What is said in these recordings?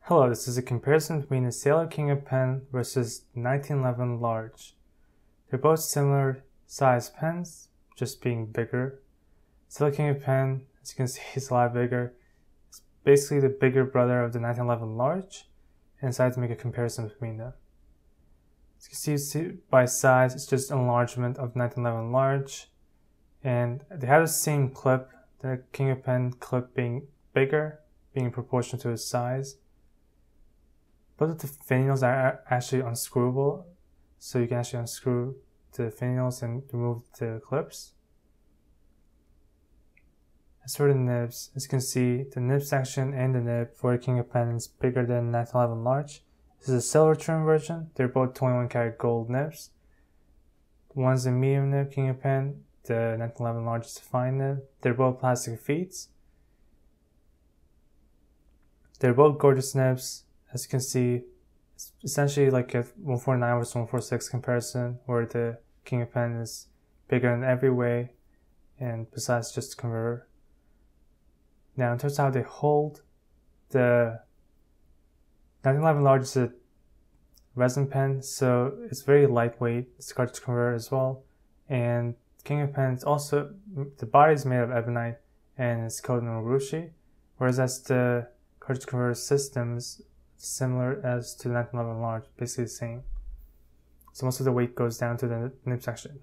Hello, this is a comparison between the Sailor King of Pen versus 1911 Large. They're both similar size pens, just being bigger. Sailor King of Pen, as you can see, is a lot bigger. It's basically the bigger brother of the 1911 Large, and I decided to make a comparison between them. As you can see by size, it's just an enlargement of 1911 Large, and they have the same clip, the King of Pen clip being bigger, being proportional to its size. Both of the finials are actually unscrewable, so you can actually unscrew the finials and remove the clips. As for the nibs, as you can see, the nib section and the nib for the King of Pen is bigger than 1911 Large. This is a silver trim version. They're both 21 karat gold nibs. One's a medium nib King of Pen, the 1911 Large is a fine nib. They're both plastic feet. They're both gorgeous nibs. As you can see, it's essentially like a 149 versus 146 comparison, where the King of Pen is bigger in every way, and besides just converter. Now, in terms of how they hold, the 1911 Large is a resin pen, so it's very lightweight. It's cartridge converter as well, and King of Pen is also, the body is made of ebonite and it's coated in Urushi, whereas the cartridge converter system is similar as to the 1911 Large, basically the same. So most of the weight goes down to the nib section.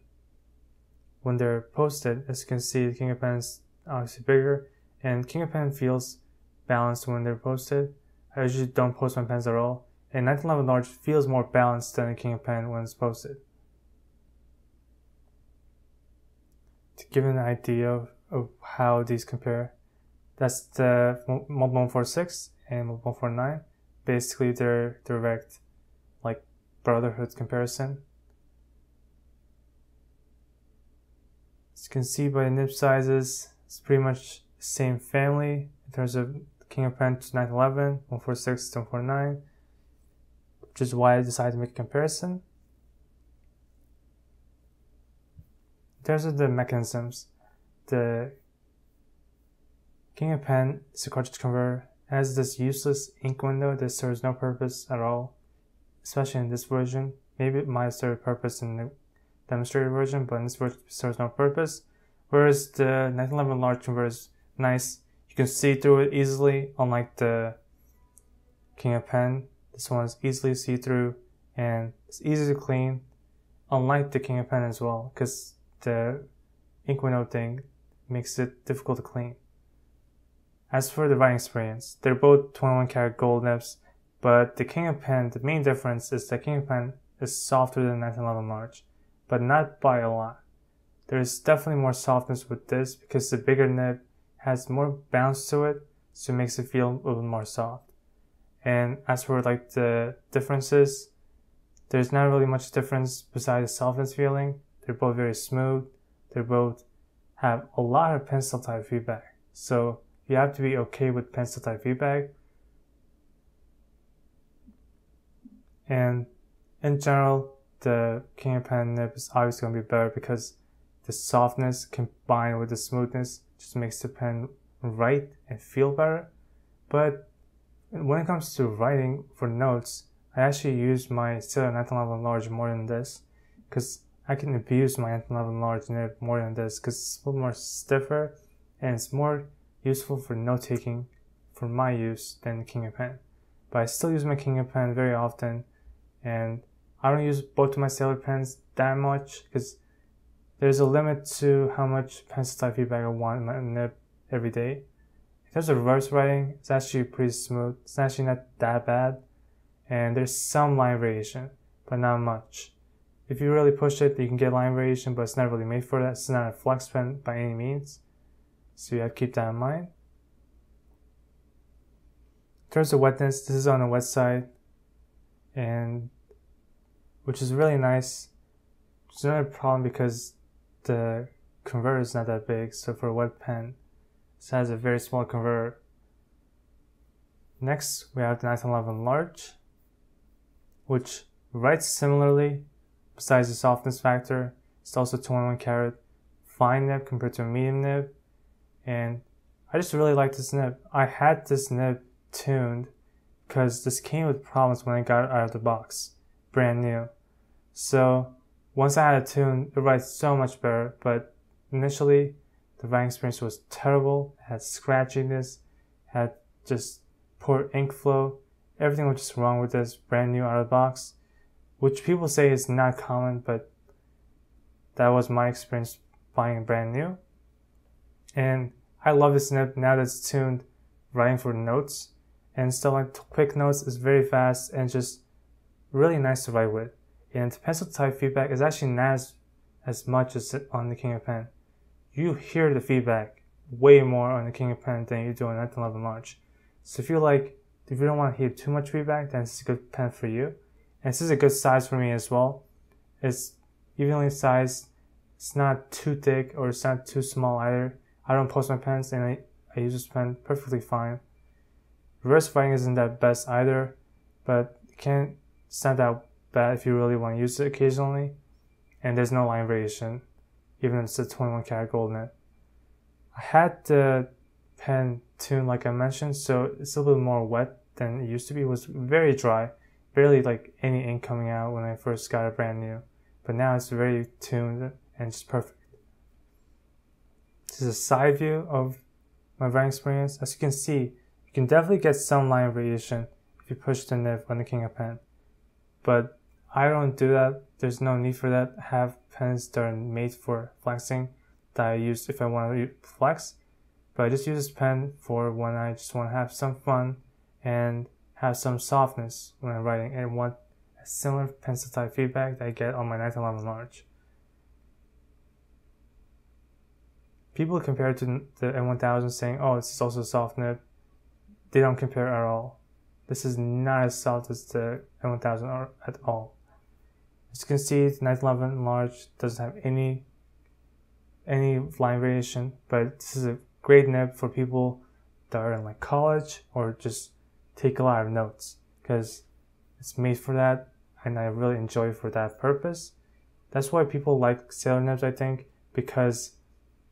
When they're posted, as you can see, the King of Pen is obviously bigger, and King of Pen feels balanced when they're posted. I usually don't post my pens at all, and 1911 Large feels more balanced than the King of Pen when it's posted. To give an idea of how these compare, that's the Mod 146 and Mod 149. Basically, they're direct, like, brotherhood comparison. As you can see by the nib sizes, it's pretty much the same family in terms of King of Pen to 911, 146 to 149, which is why I decided to make a comparison. In terms of the mechanisms, the King of Pen is a cartridge converter, has this useless ink window that serves no purpose at all, especially in this version. Maybe it might serve a purpose in the Demonstrator version, but in this version it serves no purpose. Whereas the 1911 Large converter is nice. You can see through it easily, unlike the King of Pen. This one is easily see-through and it's easy to clean, unlike the King of Pen as well, because the ink window thing makes it difficult to clean. As for the writing experience, they're both 21 karat gold nibs, but the King of Pen, the main difference is the King of Pen is softer than 1911 Large, but not by a lot. There's definitely more softness with this because the bigger nib has more bounce to it, so it makes it feel a little bit more soft. And as for like the differences, there's not really much difference besides the softness feeling. They're both very smooth. They both have a lot of pencil type feedback. So you have to be okay with pencil type feedback. And in general, the King of Pen nib is obviously going to be better because the softness combined with the smoothness just makes the pen write and feel better. But when it comes to writing for notes, I actually use my Sailor 1911 Large more than this, because I can abuse my 1911 Large nib more than this because it's a little more stiffer and it's more useful for note taking for my use than the King of Pen. But I still use my King of Pen very often, and I don't use both of my Sailor pens that much because there's a limit to how much pencil type feedback I want in my nib every day. In terms of reverse writing, it's actually pretty smooth. It's actually not that bad, and there's some line variation, but not much. If you really push it, you can get line variation, but it's not really made for that. It's not a flex pen by any means, so you have to keep that in mind. In terms of wetness, this is on the wet side, and which is really nice. It's another problem because the converter is not that big, so for a wet pen, it has a very small converter. Next, we have the 1911 Large, which writes similarly. Besides the softness factor, it's also 21 karat fine nib compared to a medium nib, and I just really like this nib. I had this nib tuned because this came with problems when I got it out of the box, brand new. So once I had a tune, it writes so much better, but initially the writing experience was terrible. It had scratchiness, had just poor ink flow. Everything was just wrong with this brand new out of the box, which people say is not common, but that was my experience buying it brand new. And I love this nib now that it's tuned, writing for notes and stuff like quick notes is very fast and just really nice to write with. And pencil type feedback is actually not as much as on the King of Pen. You hear the feedback way more on the King of Pen than you do on 1911 Large. So if you don't want to hear too much feedback, then it's a good pen for you. And this is a good size for me as well. It's evenly sized. It's not too thick or it's not too small either. I don't post my pens and I use this pen perfectly fine. Reverse writing isn't that best either, but it's not that bad if you really want to use it occasionally. And there's no line variation, even if it's a 21 karat gold nib. I had the pen tuned like I mentioned, so it's a little bit more wet than it used to be. It was very dry, barely like any ink coming out when I first got it brand new. But now it's very tuned and just perfect. This is a side view of my writing experience. As you can see, you can definitely get some line variation if you push the nib on the King of Pen. But I don't do that. There's no need for that. I have pens that are made for flexing that I use if I want to flex. But I just use this pen for when I just want to have some fun and have some softness when I'm writing and want a similar pencil type feedback that I get on my 1911 Large. People compare it to the M1000 saying, oh, this is also a soft nib. They don't compare at all. This is not as soft as the M1000 at all. As you can see, the 1911 Large doesn't have any line variation, but this is a great nib for people that are in like college or just take a lot of notes because it's made for that and I really enjoy it for that purpose. That's why people like sailor nibs, I think, because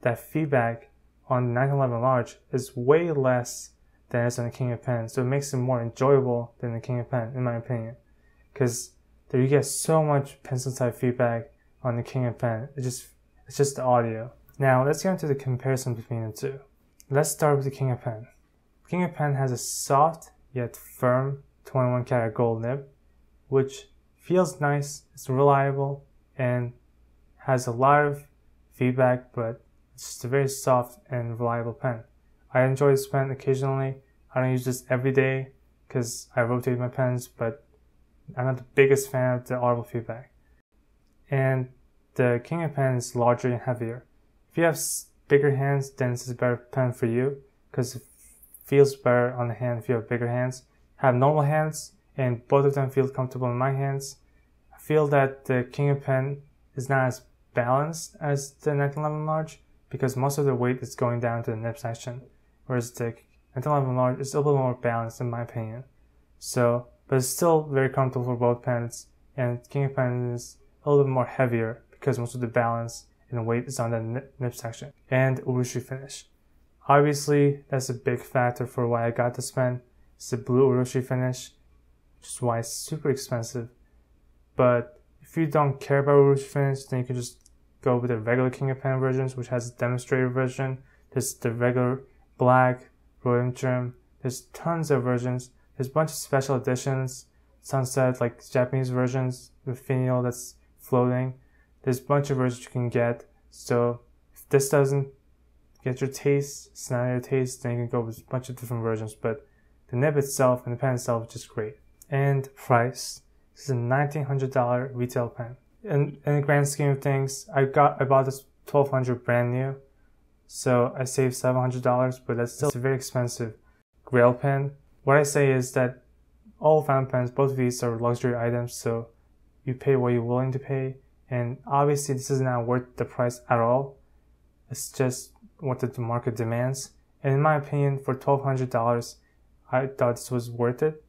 that feedback on the 1911 Large is way less than it's on the King of Pen, so it makes it more enjoyable than the King of Pen, in my opinion, because you get so much pencil type feedback on the King of Pen. It's just the audio. Now let's get into the comparison between the two. Let's start with the King of Pen. King of Pen has a soft yet firm 21 karat gold nib, which feels nice, it's reliable, and has a lot of feedback, but it's just a very soft and reliable pen. I enjoy this pen occasionally. I don't use this every day because I rotate my pens, but I'm not the biggest fan of the audible feedback. And the King of Pen is larger and heavier. If you have bigger hands, then this is a better pen for you because it feels better on the hand if you have bigger hands. I have normal hands and both of them feel comfortable in my hands. I feel that the King of Pen is not as balanced as the 1911 Large because most of the weight is going down to the nib section, whereas the 1911 Large is a little bit more balanced in my opinion. So, but it's still very comfortable for both pens, and King of Pen is a little bit more heavier because most of the balance and the weight is on the nib section. And Urushi finish. Obviously, that's a big factor for why I got this pen. It's the blue Urushi finish, which is why it's super expensive. But if you don't care about Urushi finish, then you can just go with the regular King of Pen versions, which has a Demonstrator version. There's the regular black rhodium trim. There's tons of versions. There's a bunch of special editions, sunset, like Japanese versions with finial that's floating. There's a bunch of versions you can get. So if this doesn't get your taste, it's not your taste, then you can go with a bunch of different versions. But the nib itself and the pen itself is just great. And price. This is a $1,900 retail pen. In the grand scheme of things, I bought this $1,200 brand new, so I saved $700, but that's still a very expensive Grail pen. What I say is that all fountain pens, both of these are luxury items, so you pay what you're willing to pay, and obviously this is not worth the price at all. It's just what the market demands, and in my opinion, for $1,200, I thought this was worth it.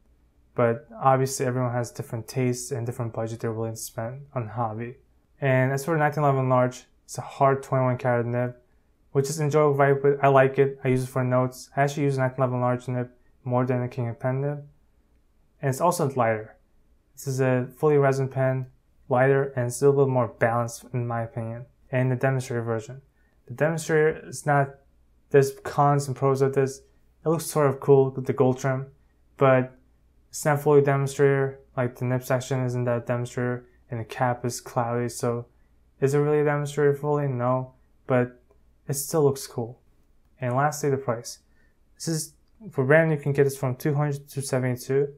But obviously everyone has different tastes and different budget they're willing to spend on hobby. And as for the 1911 Large, it's a hard 21 karat nib, which is enjoyable to write with. I like it. I use it for notes. I actually use the 1911 Large nib more than the King of Pen nib. and it's also lighter. This is a fully resin pen, lighter, and it's a little bit more balanced in my opinion. And the Demonstrator version. The Demonstrator is not, there's cons and pros of this. It looks sort of cool with the gold trim, but it's not fully Demonstrator. Like the nib section isn't that Demonstrator, and the cap is cloudy, so is it really a Demonstrator fully? No, but it still looks cool. And lastly, the price. This is, for brand new, you can get this from $200 to $272.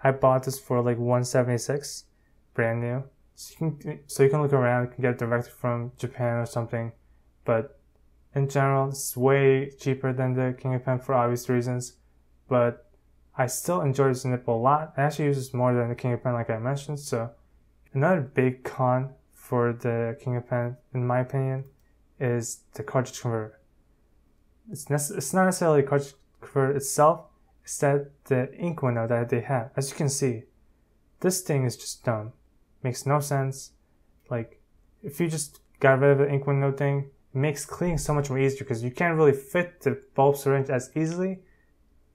I bought this for like $176, brand new. So you can look around, you can get it directly from Japan or something. But in general, it's way cheaper than the King of Pen for obvious reasons. But I still enjoy this nib a lot. I actually use this more than the King of Pen, like I mentioned. So another big con for the King of Pen, in my opinion, is the cartridge converter. It's not necessarily the cartridge converter itself, it's that the ink window that they have. As you can see, this thing is just dumb. Makes no sense. Like, if you just got rid of the ink window thing, it makes cleaning so much more easier because you can't really fit the bulb syringe as easily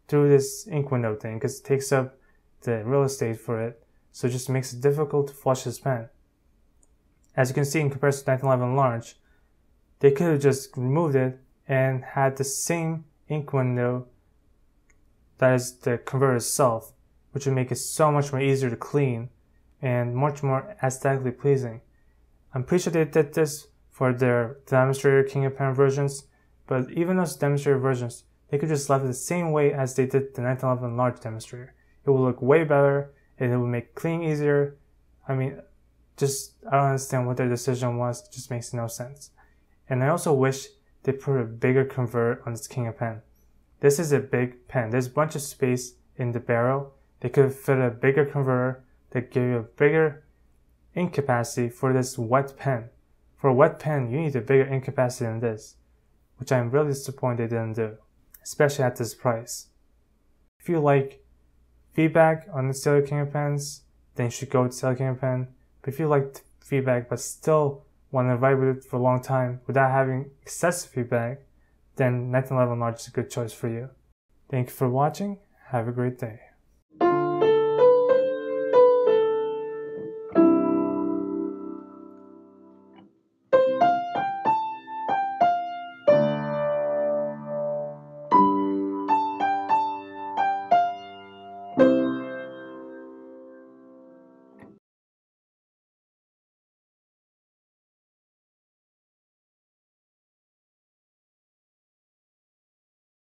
through this ink window thing because it takes up the real estate for it. So it just makes it difficult to flush this pen. As you can see, in comparison to 1911 large, they could have just removed it and had the same ink window that is the converter itself, which would make it so much more easier to clean and much more aesthetically pleasing. I'm pretty sure they did this for their Demonstrator King of Pen versions, but even those Demonstrator versions, they could just left it the same way as they did the 1911 large Demonstrator. It will look way better, and it will make cleaning easier. I mean, I don't understand what their decision was. It just makes no sense. And I also wish they put a bigger converter on this King of Pen. This is a big pen. There's a bunch of space in the barrel. They could fit a bigger converter that give you a bigger ink capacity for this wet pen. For a wet pen, you need a bigger ink capacity than this, which I'm really disappointed they didn't do, especially at this price. If you like feedback on the Cellular King of Pens, then you should go with Cellular King of Pen. But if you like feedback but still want to ride with it for a long time without having excessive feedback, then 1911 large is a good choice for you. Thank you for watching. Have a great day.